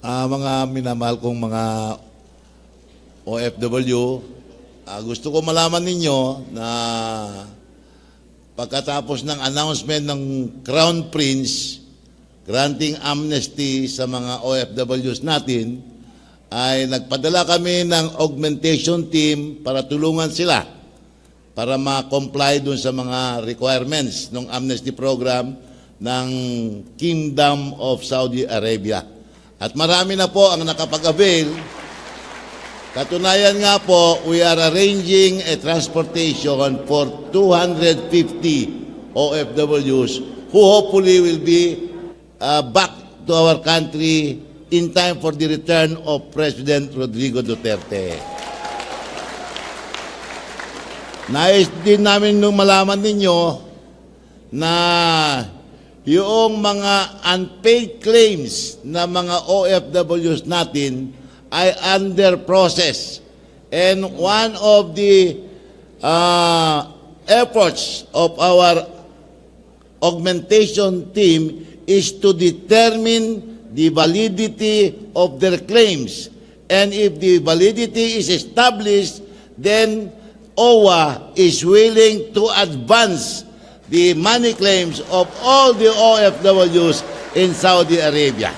Mga minamahal kong mga OFW, gusto ko malaman ninyo na pagkatapos ng announcement ng Crown Prince granting amnesty sa mga OFWs natin, ay nagpadala kami ng augmentation team para tulungan sila para ma-comply dun sa mga requirements ng amnesty program ng Kingdom of Saudi Arabia. At marami na po ang nakapag-avail. Katunayan nga po, we are arranging a transportation for 250 OFWs who hopefully will be back to our country in time for the return of President Rodrigo Duterte. Nais din namin nung malaman ninyo na yung mga unpaid claims na mga OFWs natin ay under process. And one of the efforts of our augmentation team is to determine the validity of their claims. And if the validity is established, then OWA is willing to advance the money claims of all the OFWs in Saudi Arabia.